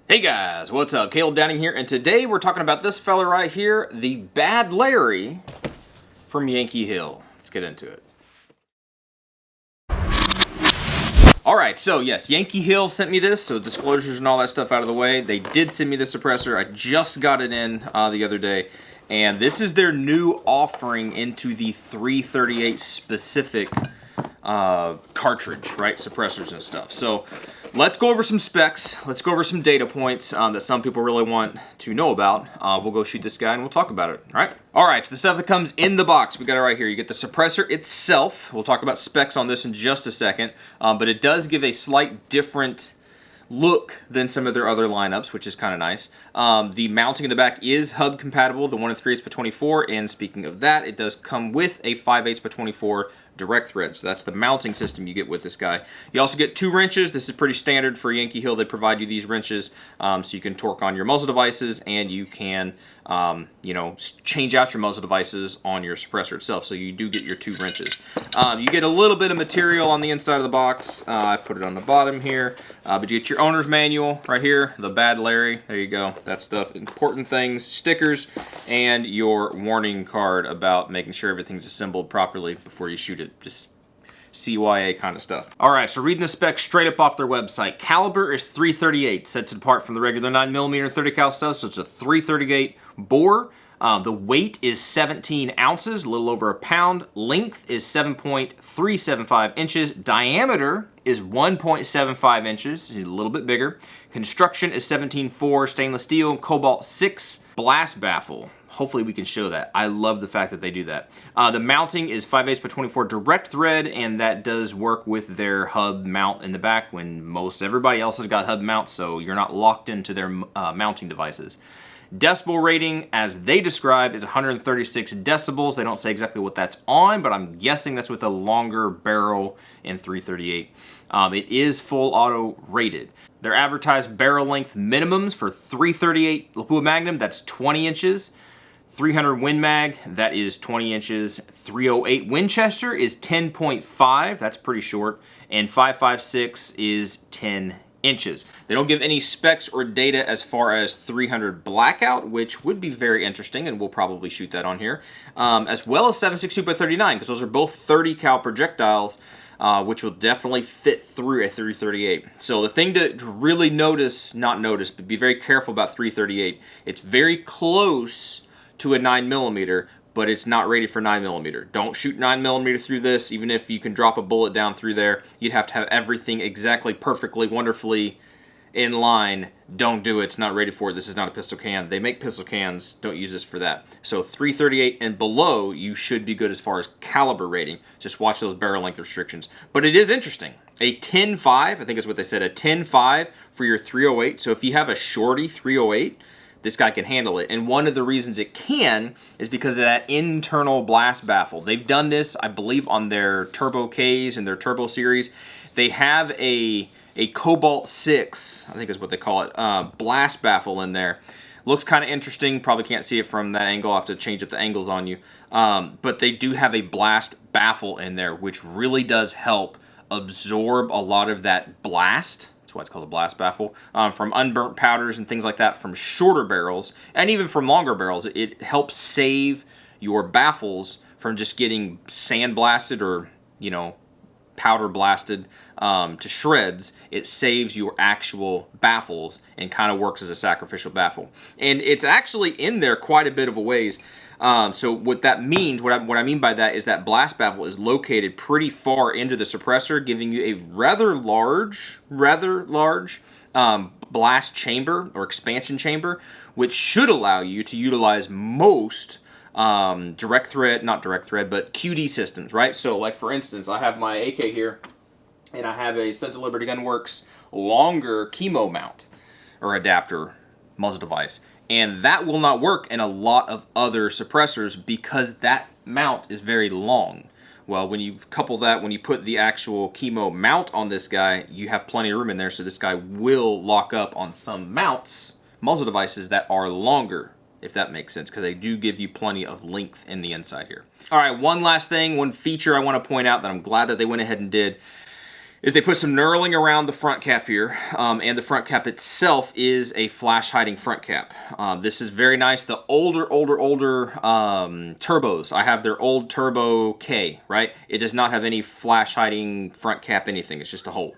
Hey guys, what's up? Caleb Downing here, and today we're talking about this fella right here, the Bad Larry from Yankee Hill. Let's get into it. Alright, so yes, Yankee Hill sent me this, so disclosures and all that stuff out of the way. They did send me the suppressor. I just got it in the other day, and this is their new offering into the 338 specific cartridge, right? Suppressors and stuff. So let's go over some specs. Let's go over some data points that some people really want to know about. We'll go shoot this guy and we'll talk about it. All right. So the stuff that comes in the box, we got it right here. You get the suppressor itself. We'll talk about specs on this in just a second, but it does give a slight different look than some of their other lineups, which is kind of nice. The mounting in the back is hub compatible, the 1 3/8 by 24, and speaking of that, it does come with a 5/8 by 24 direct thread. So that's the mounting system you get with this guy. You also get 2 wrenches. This is pretty standard for Yankee Hill. They provide you these wrenches so you can torque on your muzzle devices, and you can change out your muzzle devices on your suppressor itself. So you do get your 2 wrenches. You get a little bit of material on the inside of the box. I put it on the bottom here, but you get your owner's manual right here, the Bad Larry. There you go. That stuff, important things, stickers, and your warning card about making sure everything's assembled properly before you shoot it. Just CYA kind of stuff. All right, so reading the specs straight up off their website. Caliber is .338, sets it apart from the regular 9mm 30 cal stuff, so it's a .338 bore. The weight is 17 ounces, a little over a pound. Length is 7.375 inches. Diameter is 1.75 inches, a little bit bigger. Construction is 17.4 stainless steel, Cobalt 6 blast baffle. Hopefully we can show that. I love the fact that they do that. The mounting is 5/8 by 24 direct thread, and that does work with their hub mount in the back when most everybody else has got hub mounts, so you're not locked into their mounting devices. Decibel rating, as they describe, is 136 decibels. They don't say exactly what that's on, but I'm guessing that's with a longer barrel in 338. It is full auto rated. Their advertised barrel length minimums for 338 Lapua Magnum, that's 20 inches. 300 Win Mag, that is 20 inches. 308 Winchester is 10.5, that's pretty short. And 5.56 is 10 inches. They don't give any specs or data as far as 300 Blackout, which would be very interesting, and we'll probably shoot that on here. As well as 7.62 by 39, because those are both 30 cal projectiles, which will definitely fit through a 338. So the thing to really notice, not notice, but be very careful about 338, it's very close to a 9mm, but it's not rated for 9mm. Don't shoot 9mm through this. Even if you can drop a bullet down through there, you'd have to have everything exactly, perfectly, wonderfully in line. Don't do it. It's not rated for it. This is not a pistol can. They make pistol cans. Don't use this for that. So 338 and below, you should be good as far as caliber rating. Just watch those barrel length restrictions. But it is interesting. A 10.5, I think is what they said, a 10.5 for your 308. So if you have a shorty 308, this guy can handle it. And one of the reasons it can is because of that internal blast baffle. They've done this, I believe, on their Turbo Ks and their Turbo series. They have a Cobalt 6, I think is what they call it, blast baffle in there. Looks kind of interesting. Probably can't see it from that angle. I'll have to change up the angles on you. But they do have a blast baffle in there, which really does help absorb a lot of that blast. That's why it's called a blast baffle, from unburnt powders and things like that from shorter barrels, and even from longer barrels. It helps save your baffles from just getting sandblasted or, powder blasted to shreds. It saves your actual baffles and kind of works as a sacrificial baffle. And it's actually in there quite a bit of a ways. So what that means, what I mean by that is that blast baffle is located pretty far into the suppressor, giving you a rather large blast chamber or expansion chamber, which should allow you to utilize most not direct thread, but QD systems, right? So like for instance, I have my AK here, and I have a Sons of Liberty Gunworks longer chemo mount or adapter muzzle device. And that will not work in a lot of other suppressors because that mount is very long. Well, when you couple that, when you put the actual chemo mount on this guy, you have plenty of room in there, so this guy will lock up on some mounts, muzzle devices that are longer, if that makes sense, because they do give you plenty of length in the inside here. All right, one last thing, one feature I want to point out that I'm glad that they went ahead and did. is they put some knurling around the front cap here, and the front cap itself is a flash hiding front cap. This is very nice. The older turbos, I have their old Turbo K, right? It does not have any flash hiding front cap anything. It's just a hole.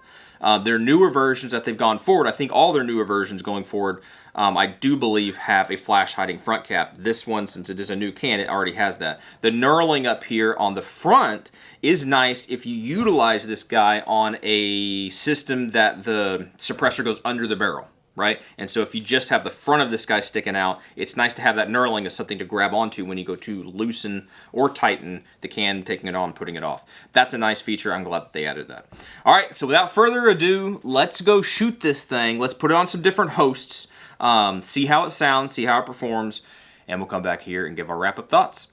Their newer versions that they've gone forward, I think all their newer versions going forward, I do believe have a flash hiding front cap. This one, since it is a new can, it already has that. The knurling up here on the front is nice if you utilize this guy on a system that the suppressor goes under the barrel, right? And so if you just have the front of this guy sticking out, it's nice to have that knurling as something to grab onto when you go to loosen or tighten the can, taking it on, putting it off. That's a nice feature. I'm glad that they added that. All right, so without further ado, let's go shoot this thing. Let's put it on some different hosts, see how it sounds, see how it performs, and we'll come back here and give our wrap-up thoughts.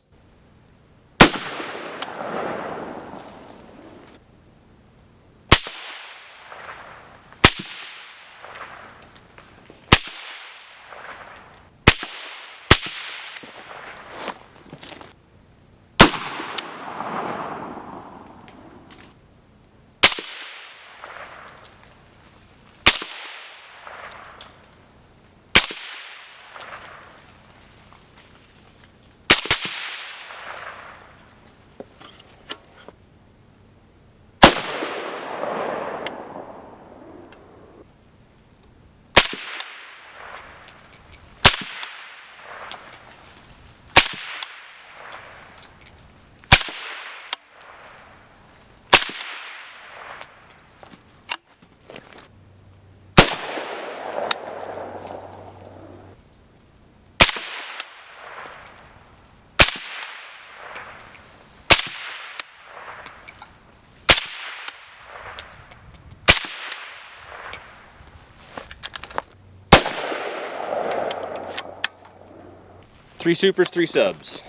Three supers, three subs.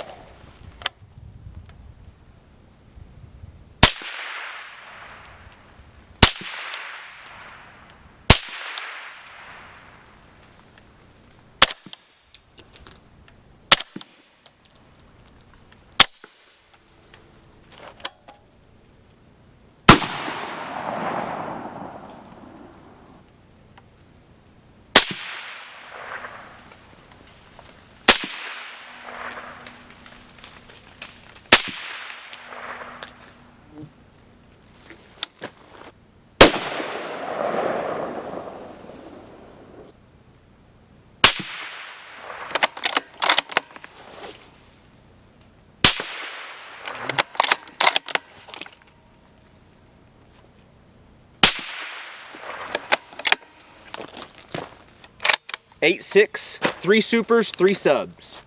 Eight, six, three supers, three subs.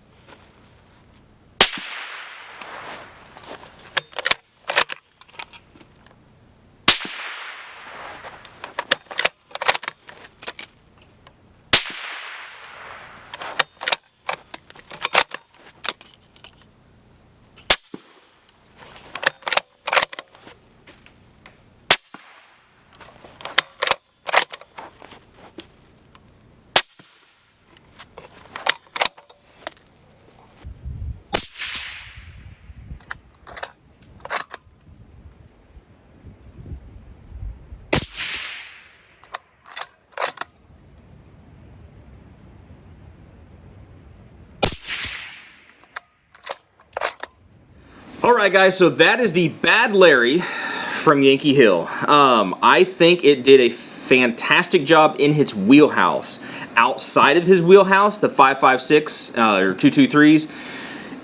Alright guys, so that is the Bad Larry from Yankee Hill. I think it did a fantastic job in its wheelhouse. Outside of his wheelhouse, the 5.56 or 223s,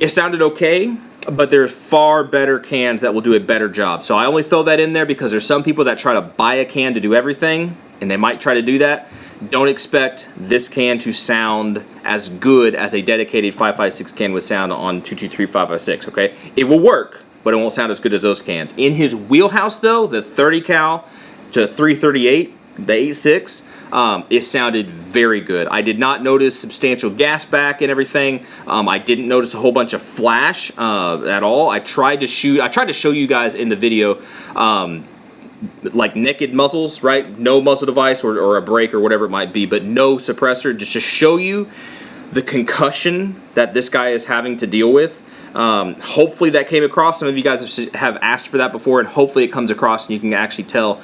it sounded okay, but there's far better cans that will do a better job. So I only throw that in there because there's some people that try to buy a can to do everything, and they might try to do that. Don't expect this can to sound as good as a dedicated 5.56 can would sound on 223 5.56, okay? It will work, but it won't sound as good as those cans. In his wheelhouse though, the 30 cal to 338, the 8.6, it sounded very good. I did not notice substantial gas back and everything. I didn't notice a whole bunch of flash at all. I tried to show you guys in the video like naked muzzles, right? No muzzle device or a brake or whatever it might be, but no suppressor, just to show you the concussion that this guy is having to deal with. Hopefully that came across. Some of you guys have asked for that before, and hopefully it comes across and you can actually tell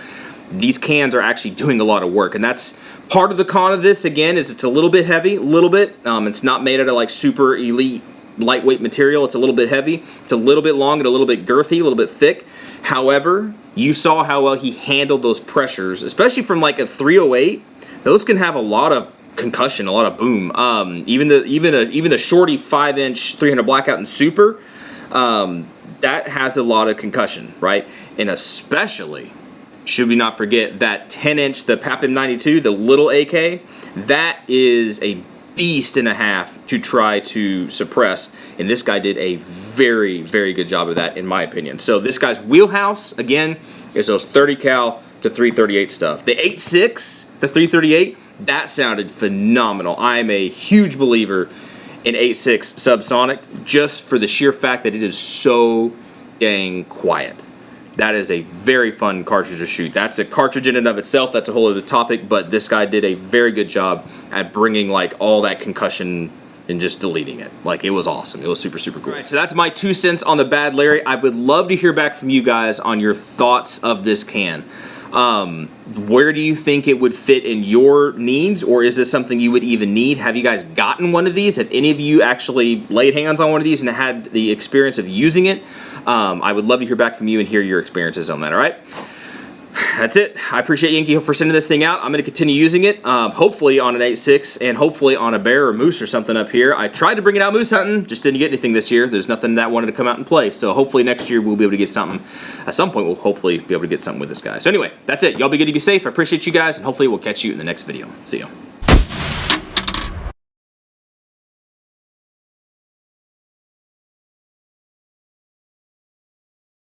these cans are actually doing a lot of work. And that's part of the con of this, again, is it's a little bit heavy, a little bit. It's not made out of like super elite lightweight material. It's a little bit heavy. It's a little bit long and a little bit girthy, a little bit thick. However, you saw how well he handled those pressures, especially from like a 308. Those can have a lot of concussion, a lot of boom. Even a shorty 5-inch 300 blackout and super, that has a lot of concussion, right? And especially, should we not forget that 10-inch, the PAPM 92, the little AK, that is a beast and a half to try to suppress, and this guy did a very, very good job of that, in my opinion. So this guy's wheelhouse, again, is those 30 cal to 338 stuff. The 8.6, the 338, that sounded phenomenal. I'm a huge believer in 8.6 subsonic, just for the sheer fact that it is so dang quiet. That is a very fun cartridge to shoot. That's a cartridge in and of itself. That's a whole other topic, but this guy did a very good job at bringing like all that concussion and just deleting it. Like, it was awesome. It was super, super cool. All right, so that's my 2 cents on the Bad Larry. I would love to hear back from you guys on your thoughts of this can. Where do you think it would fit in your needs, or is this something you would even need? Have you guys gotten one of these? Have any of you actually laid hands on one of these and had the experience of using it? I would love to hear back from you and hear your experiences on that, all right? That's it. I appreciate Yankee Hill for sending this thing out. I'm going to continue using it, hopefully on an 8.6 and hopefully on a bear or moose or something up here. I tried to bring it out moose hunting, just didn't get anything this year. There's nothing that wanted to come out and play, so hopefully next year we'll be able to get something. At some point we'll hopefully be able to get something with this guy. So anyway, that's it. Y'all be good to be safe. I appreciate you guys, and hopefully we'll catch you in the next video. See ya.